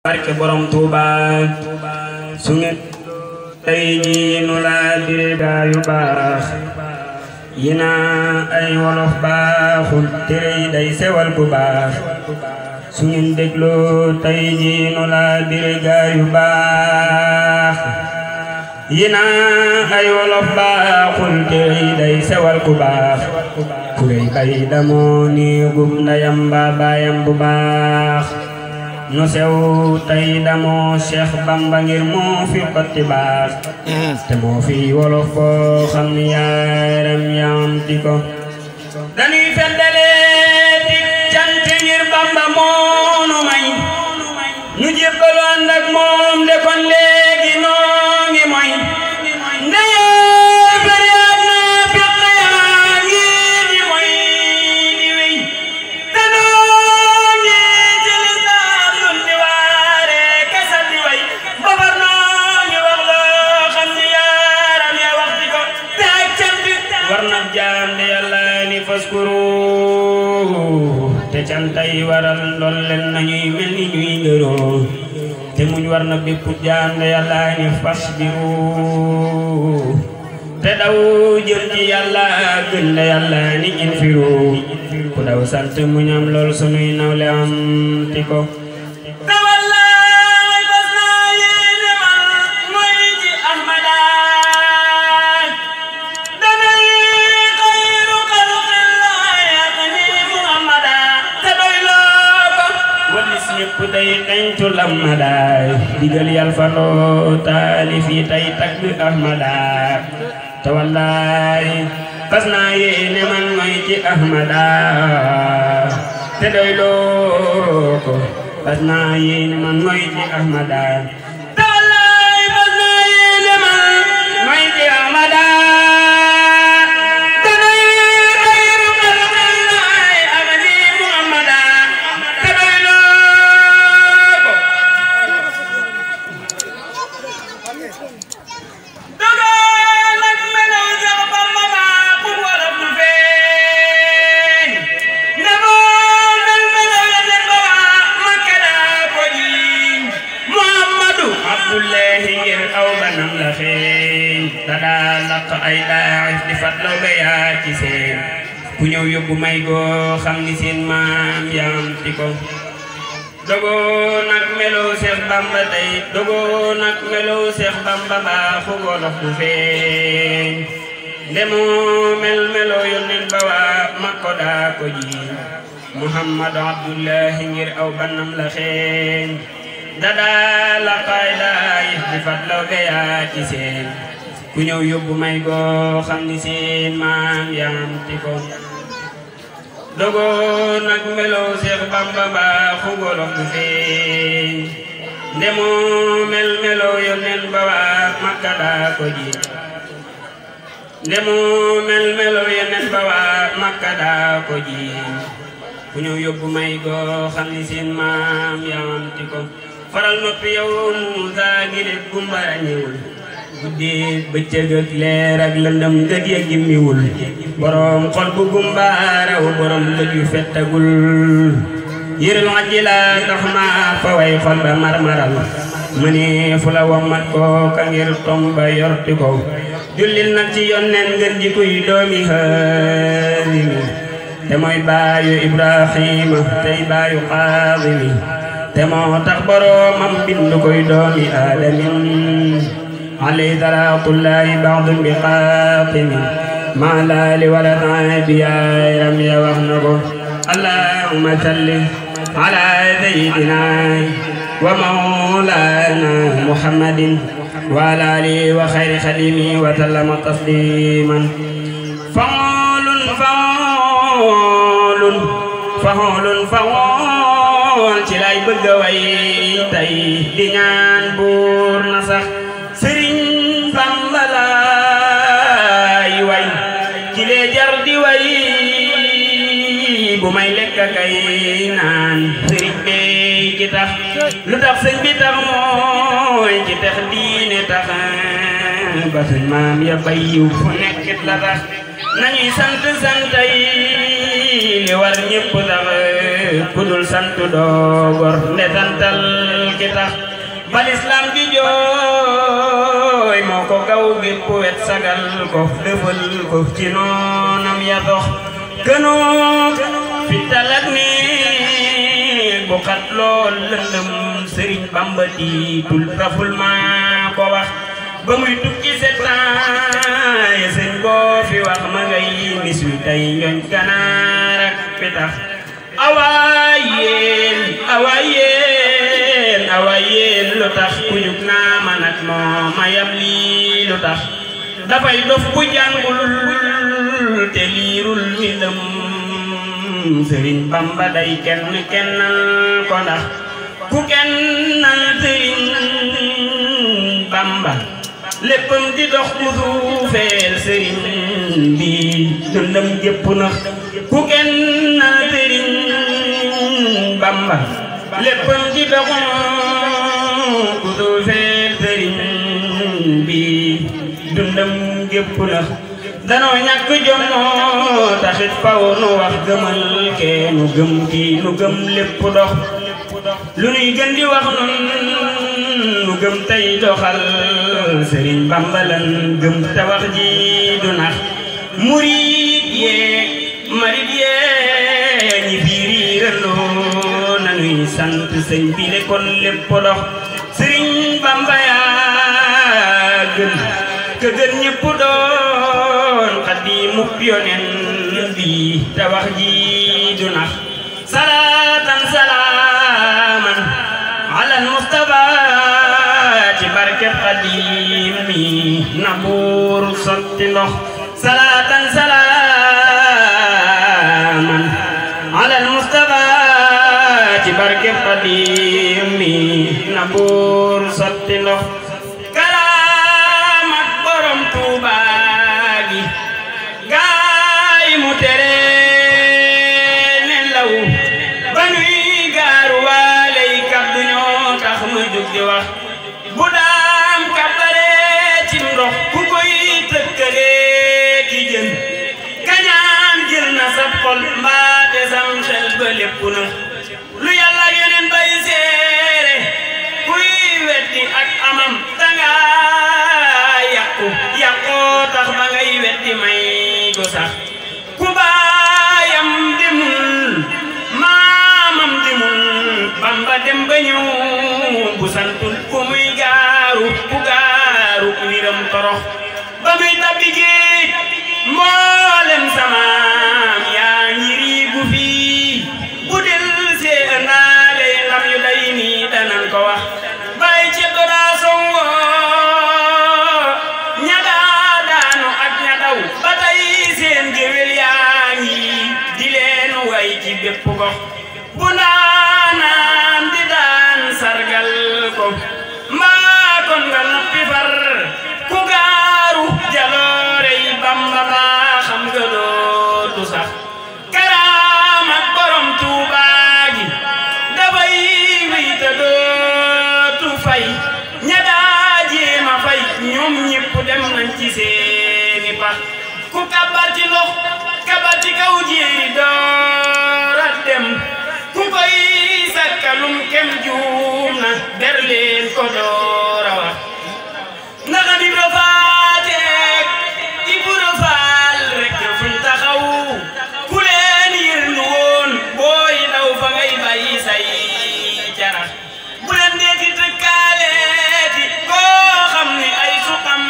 barke borom Tuuba su ngeen tey jii nu laa dire gaa yu baax yi naa ay wolof baaxul tere yi day sewal bu baax su ngeen dégloo tey jii nu laa dire gaa yu baax yi naa ay wolof baaxul tere yi day sewal bu baax kurey bay damoo ni gum ndayam ba baayam bu baax nu sew tey damoo Cheikh Bamba ngir moo fi xotti baax te moo fi wolof koo xam ni yaaram yaam di ko dañuy feddale di cant ngir Bamba moo nu may ñu jébbalu ànd ak moom de kon léegi noo ngi moy te cantay waral lool leen nañuy mel ni ñuy ngëroo te muñ war na bépp jaam de yàlla ni fasbiru te daw jëm ci yàlla gën de yàlla ni infiru ku daw sant muñam lool sunuy nawle am ti ko day tentu lamadaay digal yal faloo taalif yi tay tagg ahmada te wallaay fas naa yéene man mooy ci ahmada te doy loo ko fas naa yéene man mooy ci ahmada te wallaay fas naa yéene man mooy ci ahmada ay daif di fatlaw ba yaa ci seen ku ñëw yóbbu may goo xam ni seen maam yaam ti ko dogo nag melo Seex Bamba tey dogo nag melo Seex Bamba baaxu wolof du feeñ ndemoo mel melo yónneen ba waa Makka daa ko ji Muhammadu Abdullahi ngir aw banam la xeeñ dadaa la qaay daif di fatlaw ba yaa ci seen ku ñëw yóbbu may goo xam ni seen maam yaam ti ko dogo nag melo Seex Bamba baaxu wolof du feeñ ndemoo mel melo yónneen ba waa Makka daa ko ji ndemoo mel melo yónneen ba waa Makka daa ko ji ku ñëw yóbbu may goo xam ni seen maam yaam ti ko faral noppi yow Muusaa gi de gumba ñëwul guddi bëccëg ak leer ak lëndëm gëj ya gimmiwul borom xol bu gumbaaraw borom lëj yu fettagul yërul aji la tax ma fa way xol ba marmaral ma ne fu la wommat ko ka ngir tomba yorti ko jullil nag ci yonneen ngën ji kuy doomi Haarimi te mooy baayu Ibrahima tey baayu Xaadimi te moo tax boromam bindu koy doomi Aadamin عليه صلاة الله بعض بقاطم مع الآل والأصحاب رمي وخنقه اللهم صل على سيدنا ومولانا محمد وعلى آله وخير خديمه وسلم تسليما فعول فعول فعول فعول ci lay bëgg way tey di ñaan buur na sax Sëriñ Bamba laay way ci lee jar di way bu may lekk kay naan sëriñ bey ci tax lu tax sëñ bi tax mooy ci tax diine tax ba suñ maam ya bay yiw fu nekkit la tax nañuy sant santay li war ñépp tax ku dul sant doo gor nde santal ki tax ba lislaam di jooy moo ko gaw gépp wet sagal ko defal ko ci noonam ya dox kënoo fital ak ni bu xat lool lëndëm Sëriñ Bamba tiitul raful maa ko wax ba muy tukki setaay sëñ boo fi wax ma ngay mis wi tey ñooñ ganaar ak pitax awaayeen lu tax ku jug naa man ak moo ma yam lii lu tax dafay dof bu jàngul te liirul mbindam Sëriñ Bamba day kennal ko ndax ku kennal Sëriñ Bamba léppam di dox mu suufeel sëriñ bi dundam gépp na ku kennal Sëriñ Bamba léppam di dox mu suufeel sëriñ bi dundam gépp na danoo ñàkk jom moo taxit faw nu wax gëmal kee nu gëm kii nu gëm lépp dox lu nuy gën di wax nun nu gëm tey doxal Sëriñ Bamba lan gëm te wax ji du nax murid yeek marid yeek ñi fiiriirandoo nanuy sant sëñ bi le kon lépp dox Sëriñ Bamba yaa gën ka gën ñépp doon Xaadimu Yonent bi te wax ji du nax salaatan salaaman alal Mustafa ci barkeb Xaadim mi na buur sotti ndox salaatan salaaman alal Mustafa ci barkeb Xaadim mi na buur sotti ndox karaamat borom Tuuba gi gaay mu tere nelaw ba nuy gaaru waaley kaddu ñoo tax ma jóg di wax bu daam kàbbare ci ndox ku koy tëkkale ki jën kañaan jël na sa xol mbaate sam xel ba lépp na lu Yàlla ak Yonent bay seere kuy weddi ak amam danga yàqoo tax ba ngay weddi may go sax ku baayam demul maamam demul Bamba dem ba ñëw bu santul ku muy gaaru ku gaaru mbiram torox ba muy tabbi géej mboolem samaam yaa ngi riigu fii bu del see ëndaale ndam yu day nii danan ko wax bay ci doraa songo ñadaa daanu ak ñadaw ba tey seen géwél yaa ngi di leen way ci bépp gox bu ndaanaan di daan sargal ko mbaa kon nga noppi far ku gaaru jaloorey Bamba baa xam nga dootu sax karaamat borom Tuuba gi dafay wéy te dootu fay ña daa jéema fay ñoom ñépp dem nañ ci seeni pax ku kabar ci ndox kabar ci kaw jéeri doora dem ku koy sakkalum kem juum na ber leen ko doora wax ndaxa bi rafaateek Ibra Faal rek fuñ taxaw ku leen yërnu woon booy daw fa ngay bàyyi say carax bu leen deeti tëkkaaleeti koo xam ni ay suqam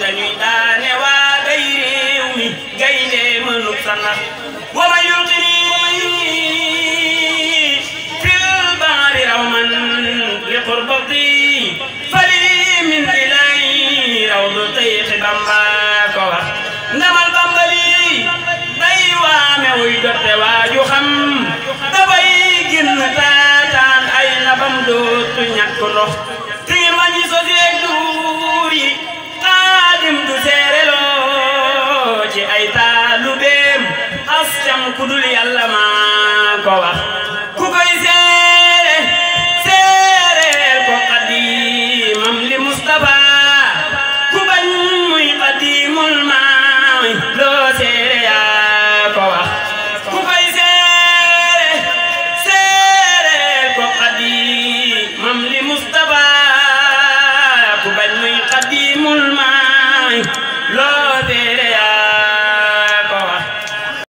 dañuy daane waa gay réew mi gaynde mënut sa nax wa ma yulqini fil bahri rawman li qurbati fali min ilahi rawdu tayxi Bamba ko wax ndamal Bamba lii day waame wuy dotte waaju xam dafay génn taataan ay nabam dootu ñàkk ndox